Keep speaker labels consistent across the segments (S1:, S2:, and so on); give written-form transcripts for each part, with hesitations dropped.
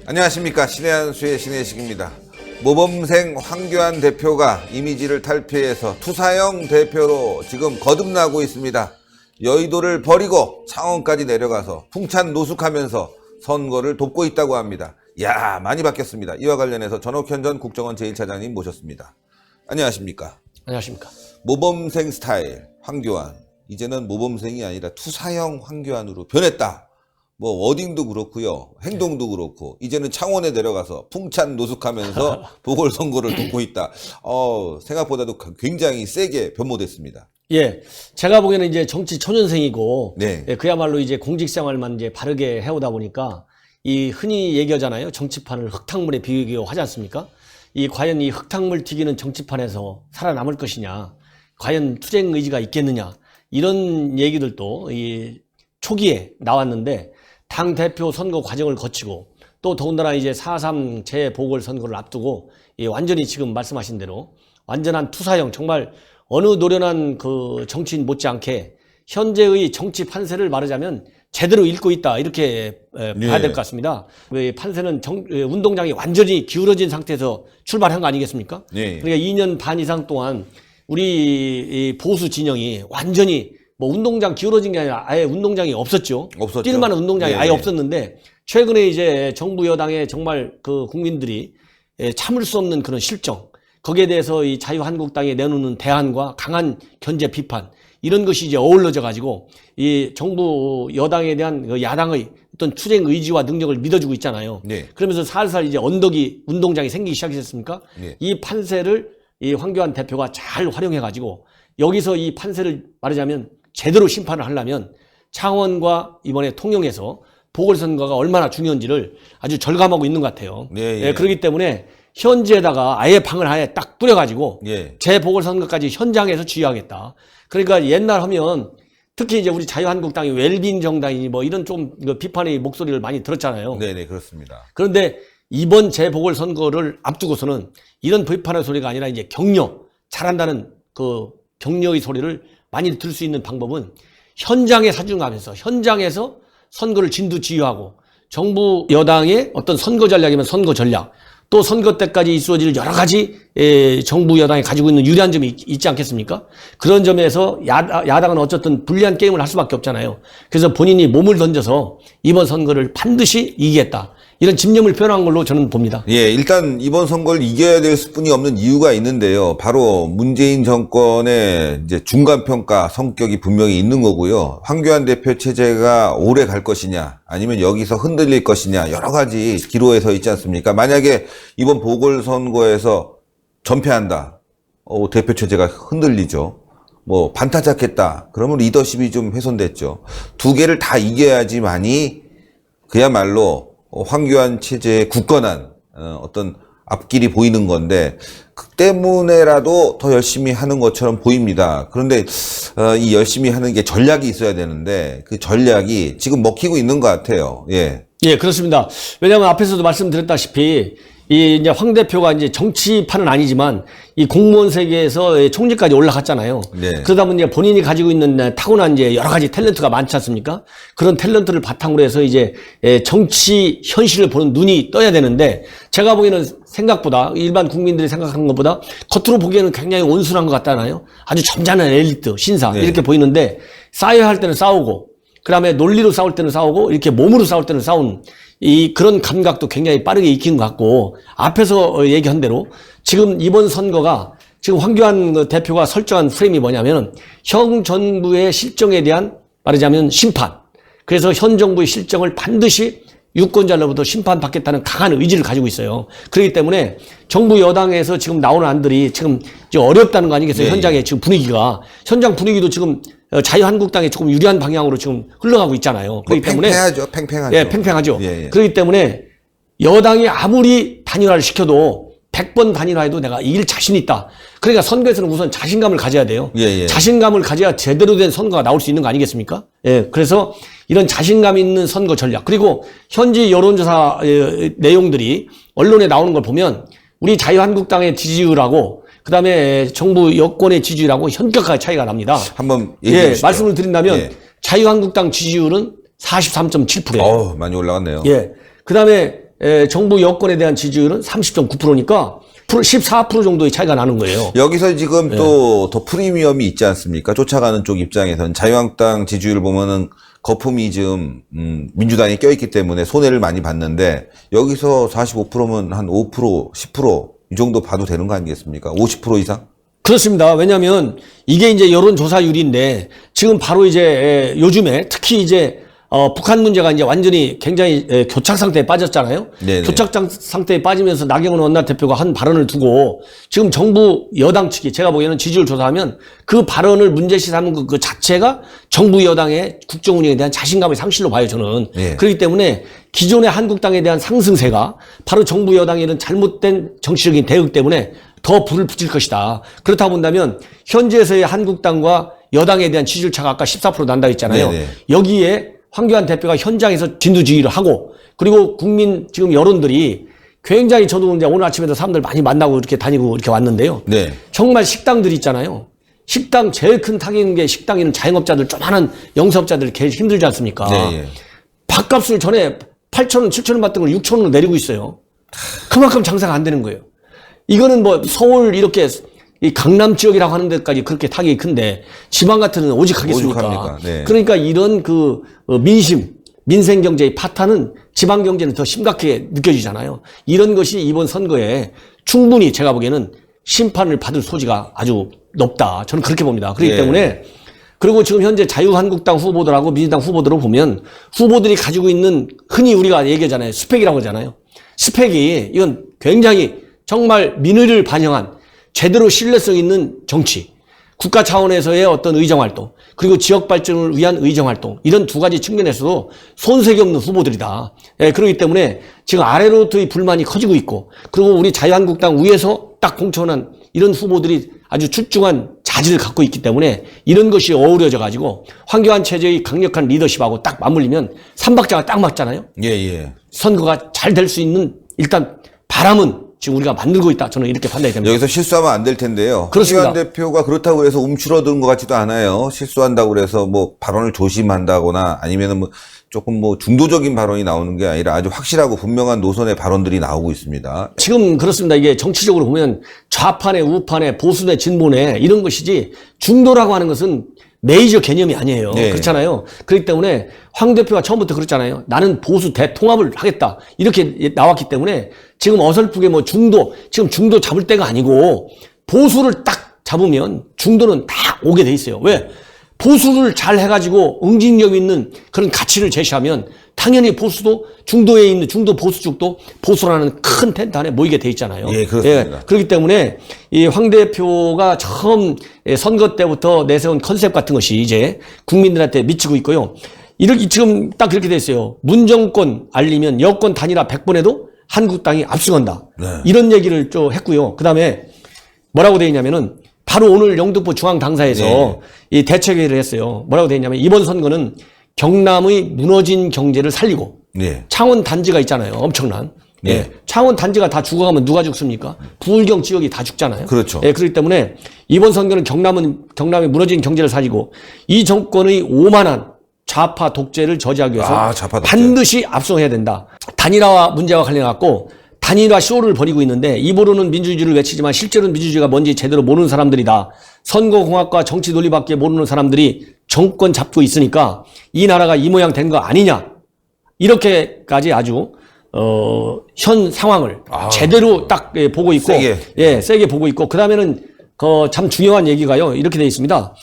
S1: 안녕하십니까. 신의 한수의 신혜식입니다. 모범생 황교안 대표가 이미지를 탈피해서 투사형 대표로 지금 거듭나고 있습니다. 여의도를 버리고 창원까지 내려가서 풍찬 노숙하면서 선거를 돕고 있다고 합니다. 야, 많이 바뀌었습니다. 이와 관련해서 전옥현 전 국정원 제1차장님 모셨습니다. 안녕하십니까.
S2: 안녕하십니까.
S1: 모범생 스타일 황교안, 이제는 모범생이 아니라 투사형 황교안으로 변했다. 뭐 워딩도 그렇고요, 행동도 그렇고 이제는 창원에 내려가서 풍찬 노숙하면서 보궐선거를 돕고 있다. 생각보다도 굉장히 세게 변모됐습니다.
S2: 예, 제가 보기에는 이제 정치 초년생이고,
S1: 네.
S2: 예, 그야말로 이제 공직생활만 이제 바르게 해오다 보니까 이 흔히 얘기하잖아요. 정치판을 흙탕물에 비교하지 않습니까? 과연 이 흙탕물 튀기는 정치판에서 살아남을 것이냐, 과연 투쟁 의지가 있겠느냐, 이런 얘기들도 이 초기에 나왔는데, 당 대표 선거 과정을 거치고 또 더군다나 이제 4.3 재보궐선거를 앞두고 완전히 지금 말씀하신 대로 완전한 투사형, 정말 어느 노련한 그 정치인 못지않게 현재의 정치 판세를 말하자면 제대로 읽고 있다, 이렇게 봐야 될 것 같습니다. 판세는 운동장이 완전히 기울어진 상태에서 출발한 거 아니겠습니까?
S1: 네.
S2: 그러니까 2년 반 이상 동안 우리 보수 진영이 완전히 뭐 운동장 기울어진 게 아니라 아예 운동장이 없었죠. 뛸 만한 운동장이 아예 없었는데, 최근에 이제 정부 여당의 정말 그 국민들이 참을 수 없는 그런 실정, 거기에 대해서 이 자유한국당이 내놓는 대안과 강한 견제 비판, 이런 것이 이제 어우러져 가지고 이 정부 여당에 대한 그 야당의 어떤 투쟁 의지와 능력을 믿어주고 있잖아요.
S1: 네.
S2: 그러면서 살살 이제 언덕이, 운동장이 생기기 시작했습니까?
S1: 네.
S2: 이 판세를 이 황교안 대표가 잘 활용해 가지고 여기서 이 판세를 말하자면 제대로 심판을 하려면 창원과 이번에 통영에서 보궐선거가 얼마나 중요한지를 아주 절감하고 있는 것 같아요.
S1: 네,
S2: 예, 그렇기 때문에 현지에다가 아예 방을 아예 딱 뿌려가지고 재보궐선거까지 현장에서 지휘하겠다. 그러니까 옛날 하면 특히 이제 우리 자유한국당이 웰빙 정당이니 뭐 이런 좀 비판의 목소리를 많이 들었잖아요.
S1: 네네, 그렇습니다.
S2: 그런데 이번 재보궐선거를 앞두고서는 이런 비판의 소리가 아니라 이제 격려, 잘한다는 그 격려의 소리를 많이 들을 수 있는 방법은 현장에 사중하면서 현장에서 선거를 진두지휘하고 정부 여당의 어떤 선거 전략이면 선거 전략, 또 선거 때까지 있어질 여러 가지 정부 여당이 가지고 있는 유리한 점이 있지 않겠습니까? 그런 점에서 야당은 어쨌든 불리한 게임을 할 수밖에 없잖아요. 그래서 본인이 몸을 던져서 이번 선거를 반드시 이기겠다, 이런 집념을 표현한 걸로 저는 봅니다.
S1: 예, 일단 이번 선거를 이겨야 될 수뿐이 없는 이유가 있는데요. 바로 문재인 정권의 이제 중간평가 성격이 분명히 있는 거고요. 황교안 대표 체제가 오래 갈 것이냐, 아니면 여기서 흔들릴 것이냐, 여러 가지 기로에 서 있지 않습니까? 만약에 이번 보궐선거에서 전패한다, 대표 체제가 흔들리죠. 뭐 반타작했다, 그러면 리더십이 좀 훼손됐죠. 두 개를 다 이겨야지만이 그야말로 황교안 체제의 굳건한 어떤 앞길이 보이는 건데, 그 때문에라도 더 열심히 하는 것처럼 보입니다. 그런데 이 열심히 하는 게 전략이 있어야 되는데 그 전략이 지금 먹히고 있는 것 같아요. 예,
S2: 그렇습니다. 왜냐하면 앞에서도 말씀드렸다시피 이제 황 대표가 이제 정치판은 아니지만 이 공무원 세계에서 총리까지 올라갔잖아요.
S1: 네.
S2: 그러다 보니 이제 본인이 가지고 있는 타고난 이제 여러 가지 탤런트가 많지 않습니까? 그런 탤런트를 바탕으로 해서 이제 정치 현실을 보는 눈이 떠야 되는데, 제가 보기에는 생각보다 일반 국민들이 생각하는 것보다 겉으로 보기에는 굉장히 온순한 것 같잖아요. 아주 점잖은 엘리트, 신사, 이렇게 보이는데, 싸워야 할 때는 싸우고, 그 다음에 논리로 싸울 때는 싸우고, 이렇게 몸으로 싸울 때는 싸우는 그런 감각도 굉장히 빠르게 익힌 것 같고, 앞에서 얘기한 대로 지금 이번 선거가 지금 황교안 대표가 설정한 프레임이 뭐냐면 현 정부의 실정에 대한 말하자면 심판. 그래서 현 정부의 실정을 반드시 유권자로부터 심판받겠다는 강한 의지를 가지고 있어요. 그렇기 때문에 정부 여당에서 지금 나오는 안들이 지금 어렵다는 거 아니겠어요? 현장의 지금 분위기가. 현장 분위기도 지금 자유한국당에 조금 유리한 방향으로 지금 흘러가고 있잖아요. 그렇기 때문에
S1: 팽팽하죠.
S2: 예, 팽팽하죠.
S1: 예.
S2: 그렇기 때문에 여당이 아무리 단일화를 시켜도 100번 단일화해도 내가 이길 자신이 있다. 그러니까 선거에서는 우선 자신감을 가져야 돼요. 자신감을 가져야 제대로 된 선거가 나올 수 있는 거 아니겠습니까? 예, 그래서 이런 자신감 있는 선거 전략, 그리고 현지 여론조사 내용들이 언론에 나오는 걸 보면 우리 자유한국당의 지지율하고 그다음에 정부 여권의 지지율하고 현격하게 차이가 납니다.
S1: 한번 얘기해 주시죠.
S2: 말씀을 드린다면 자유한국당 지지율은 43.7%예요.
S1: 많이 올라갔네요.
S2: 그다음에 정부 여권에 대한 지지율은 30.9%니까 14% 정도의 차이가 나는 거예요.
S1: 여기서 지금 또 더 프리미엄이 있지 않습니까? 쫓아가는 쪽 입장에서는 자유한국당 지지율 보면은 거품이 좀 민주당이 껴있기 때문에 손해를 많이 봤는데 여기서 45%면 한 5%, 10%이 정도 봐도 되는 거 아니겠습니까? 50% 이상?
S2: 그렇습니다. 왜냐하면 이게 이제 여론조사율인데 지금 바로 이제 요즘에 특히 이제 북한 문제가 이제 완전히 굉장히 교착 상태에 빠졌잖아요.
S1: 네네.
S2: 교착 상태에 빠지면서 나경원 원내대표가 한 발언을 두고 지금 정부 여당 측이 제가 보기에는 지지율 조사하면 그 발언을 문제시 삼은 그 자체가 정부 여당의 국정 운영에 대한 자신감의 상실로 봐요, 저는.
S1: 네.
S2: 그렇기 때문에 기존의 한국당에 대한 상승세가 바로 정부 여당의 이런 잘못된 정치적인 대응 때문에 더 불을 붙일 것이다. 그렇다 본다면 현재에서의 한국당과 여당에 대한 지지율 차가 아까 14% 난다고 했잖아요.
S1: 네네.
S2: 여기에 황교안 대표가 현장에서 진두지휘를 하고 그리고 국민 지금 여론들이 굉장히 저도 이제 오늘 아침에도 사람들 많이 만나고 이렇게 다니고 이렇게 왔는데요.
S1: 네.
S2: 정말 식당들 있잖아요. 식당 제일 큰 타격인 게 식당에는 자영업자들 조그마한 영세업자들 제일 힘들지 않습니까?
S1: 네, 예.
S2: 밥값을 전에 8,000원, 7,000원 받던 걸 6,000원으로 내리고 있어요. 그만큼 장사가 안 되는 거예요. 이거는 뭐 서울 이렇게 이 강남 지역이라고 하는 데까지 그렇게 타격이 큰데 지방 같은 데는 오직하겠습니까?
S1: 오죽합니까? 네.
S2: 그러니까 이런 그 민생 경제의 파탄은 지방 경제는 더 심각하게 느껴지잖아요. 이런 것이 이번 선거에 충분히 제가 보기에는 심판을 받을 소지가 아주 높다. 저는 그렇게 봅니다. 그렇기
S1: 예.
S2: 때문에 그리고 지금 현재 자유한국당 후보들하고 민주당 후보들을 보면 후보들이 가지고 있는 흔히 우리가 얘기하잖아요. 스펙이라고 하잖아요. 스펙이 이건 굉장히 정말 민의를 반영한 제대로 신뢰성 있는 정치, 국가 차원에서의 어떤 의정활동, 그리고 지역 발전을 위한 의정활동, 이런 두 가지 측면에서도 손색이 없는 후보들이다. 예, 그렇기 때문에 지금 아래로부터의 불만이 커지고 있고, 그리고 우리 자유한국당 위에서 딱 공천한 이런 후보들이 아주 출중한 자질을 갖고 있기 때문에 이런 것이 어우러져 가지고 황교안 체제의 강력한 리더십하고 딱 맞물리면 삼박자가 딱 맞잖아요.
S1: 예, 예.
S2: 선거가 잘 될 수 있는 일단 바람은 지금 우리가 만들고 있다. 저는 이렇게 판단이 됩니다.
S1: 여기서 실수하면 안 될 텐데요.
S2: 그렇습니다.
S1: 황교안 대표가 그렇다고 해서 움츠러드는 것 같지도 않아요. 실수한다고 그래서 뭐 발언을 조심한다거나 아니면은 뭐 조금 뭐 중도적인 발언이 나오는 게 아니라 아주 확실하고 분명한 노선의 발언들이 나오고 있습니다.
S2: 지금 그렇습니다. 이게 정치적으로 보면 좌파네, 우파네, 보수네, 진보네 이런 것이지 중도라고 하는 것은 메이저 개념이 아니에요.
S1: 네.
S2: 그렇잖아요. 그렇기 때문에 황 대표가 처음부터 그랬잖아요. 나는 보수 대통합을 하겠다. 이렇게 나왔기 때문에 지금 어설프게 뭐 지금 중도 잡을 때가 아니고 보수를 딱 잡으면 중도는 다 오게 돼 있어요. 왜? 보수를 잘 해가지고 응징력 있는 그런 가치를 제시하면 당연히 보수도 중도에 있는 중도 보수 쪽도 보수라는 큰 텐트 안에 모이게 돼 있잖아요.
S1: 예, 그렇습니다.
S2: 그렇기 때문에 이 황 대표가 처음 선거 때부터 내세운 컨셉 같은 것이 이제 국민들한테 미치고 있고요. 이렇게 지금 딱 그렇게 돼 있어요. 문정권 알리면 여권 단일화 100번에도 한국당이 압승한다.
S1: 네.
S2: 이런 얘기를 좀 했고요. 그다음에 뭐라고 돼 있냐면은 바로 오늘 영등포 중앙당사에서
S1: 네.
S2: 이 대책회의를 했어요. 뭐라고 돼 있냐면 이번 선거는 경남의 무너진 경제를 살리고
S1: 네.
S2: 창원 단지가 있잖아요. 엄청난.
S1: 네.
S2: 예. 창원 단지가 다 죽어가면 누가 죽습니까? 부울경 지역이 다 죽잖아요.
S1: 그렇죠.
S2: 예, 그렇기 때문에 이번 선거는 경남의 무너진 경제를 살리고 이 정권의 오만한 좌파 독재를 저지하기 위해서
S1: 좌파 독재.
S2: 반드시 압승해야 된다. 단일화 문제와 관련해갖고 단일화 쇼를 벌이고 있는데 입으로는 민주주의를 외치지만 실제로는 민주주의가 뭔지 제대로 모르는 사람들이다. 선거공학과 정치 논리밖에 모르는 사람들이 정권 잡고 있으니까 이 나라가 이 모양 된 거 아니냐. 이렇게까지 아주 현 상황을 제대로 딱 보고 있고 세게 보고 있고 그다음에는 참 중요한 얘기가요. 이렇게 돼 있습니다.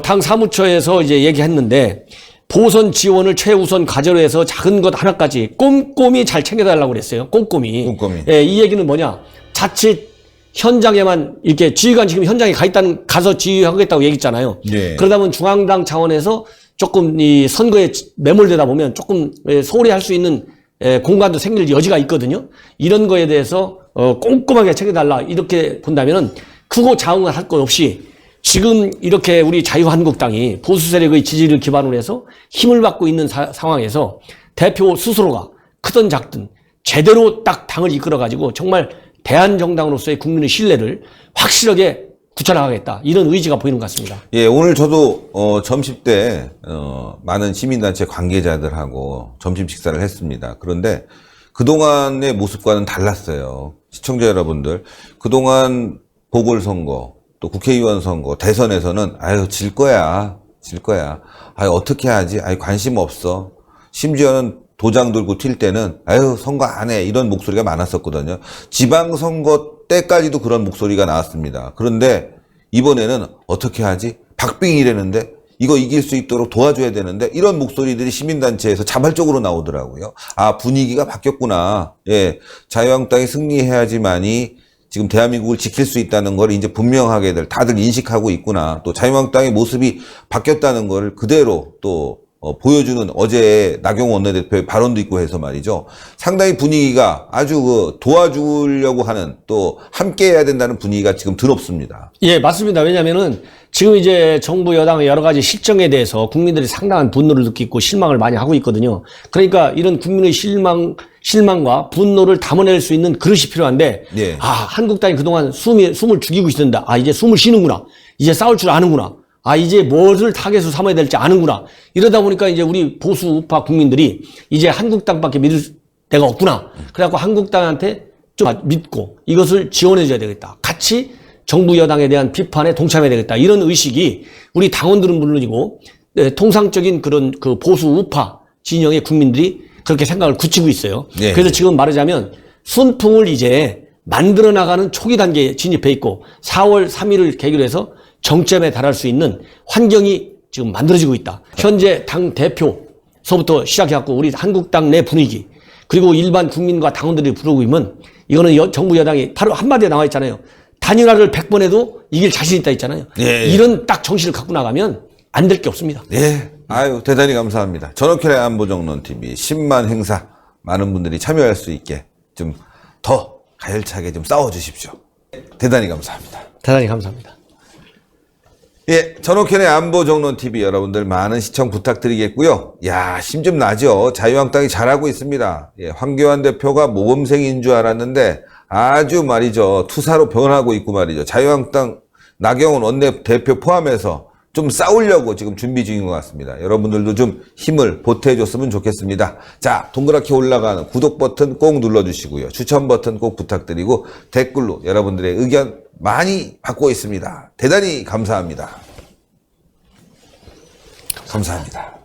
S2: 당 사무처에서 이제 얘기했는데 보선 지원을 최우선 과제로 해서 작은 것 하나까지 꼼꼼히 잘 챙겨달라고 그랬어요. 꼼꼼히. 예, 이 얘기는 뭐냐? 자칫 현장에만 이렇게 지휘관 지금 현장에 가서 지휘하겠다고 얘기했잖아요.
S1: 예.
S2: 그러다 보면 중앙당 차원에서 조금 이 선거에 매몰되다 보면 조금 소홀히 할 수 있는 공간도 생길 여지가 있거든요. 이런 거에 대해서 꼼꼼하게 챙겨달라 이렇게 본다면은 크고 작은 할 것 없이 지금 이렇게 우리 자유한국당이 보수 세력의 지지를 기반으로 해서 힘을 받고 있는 상황에서 대표 스스로가 크든 작든 제대로 딱 당을 이끌어가지고 정말 대한정당으로서의 국민의 신뢰를 확실하게 굳혀나가겠다. 이런 의지가 보이는 것 같습니다.
S1: 예, 오늘 저도 점심 때 많은 시민단체 관계자들하고 점심 식사를 했습니다. 그런데 그동안의 모습과는 달랐어요. 시청자 여러분들, 그동안 보궐선거, 또 국회의원 선거, 대선에서는 아유 질 거야. 아유 어떻게 하지? 아유 관심 없어. 심지어는 도장 들고 튈 때는 아유 선거 안 해. 이런 목소리가 많았었거든요. 지방선거 때까지도 그런 목소리가 나왔습니다. 그런데 이번에는 어떻게 하지? 박빙이라는데 이거 이길 수 있도록 도와줘야 되는데 이런 목소리들이 시민단체에서 자발적으로 나오더라고요. 아 분위기가 바뀌었구나. 예, 자유한국당이 승리해야지만이 지금 대한민국을 지킬 수 있다는 걸 이제 분명하게들 다들 인식하고 있구나. 또 자유한국당의 모습이 바뀌었다는 걸 그대로 또 보여주는 어제 나경원 원내대표의 발언도 있고 해서 말이죠. 상당히 분위기가 아주 도와주려고 하는 또 함께 해야 된다는 분위기가 지금 드럽습니다.
S2: 예, 맞습니다. 왜냐면은 지금 이제 정부 여당의 여러 가지 실정에 대해서 국민들이 상당한 분노를 느끼고 실망을 많이 하고 있거든요. 그러니까 이런 국민의 실망과 분노를 담아낼 수 있는 그릇이 필요한데,
S1: 예.
S2: 아, 한국당이 그동안 숨을 죽이고 있었는데, 아, 이제 숨을 쉬는구나. 이제 싸울 줄 아는구나. 아, 이제 무엇을 타겟으로 삼아야 될지 아는구나. 이러다 보니까 이제 우리 보수 우파 국민들이 이제 한국당밖에 믿을 데가 없구나. 그래갖고 한국당한테 좀 믿고 이것을 지원해줘야 되겠다. 같이 정부 여당에 대한 비판에 동참해야 되겠다. 이런 의식이 우리 당원들은 물론이고 통상적인 그런 그 보수 우파 진영의 국민들이 그렇게 생각을 굳히고 있어요.
S1: 네.
S2: 그래서 지금 말하자면 순풍을 이제 만들어 나가는 초기 단계에 진입해 있고 4월 3일을 계기로 해서 정점에 달할 수 있는 환경이 지금 만들어지고 있다. 현재 당 대표서부터 시작해갖고 우리 한국당 내 분위기 그리고 일반 국민과 당원들이 부르고 있으면 이거는 정부 여당이 바로 한마디에 나와 있잖아요. 단일화를 100번 해도 이길 자신 있다 있잖아요.
S1: 예.
S2: 이런 딱 정신을 갖고 나가면 안 될 게 없습니다.
S1: 예. 아유 대단히 감사합니다. 전옥현의 안보정론TV 10만 행사 많은 분들이 참여할 수 있게 좀 더 가열차게 좀 싸워주십시오. 대단히 감사합니다.
S2: 대단히 감사합니다.
S1: 예, 전옥현의 안보정론TV 여러분들 많은 시청 부탁드리겠고요. 야, 힘 좀 나죠? 자유한국당이 잘하고 있습니다. 예, 황교안 대표가 모범생인 줄 알았는데 아주 말이죠. 투사로 변하고 있고 말이죠. 자유한국당 나경원 원내대표 포함해서 좀 싸우려고 지금 준비 중인 것 같습니다. 여러분들도 좀 힘을 보태줬으면 좋겠습니다. 자, 동그랗게 올라가는 구독 버튼 꼭 눌러주시고요. 추천 버튼 꼭 부탁드리고 댓글로 여러분들의 의견 많이 받고 있습니다. 대단히 감사합니다. 감사합니다.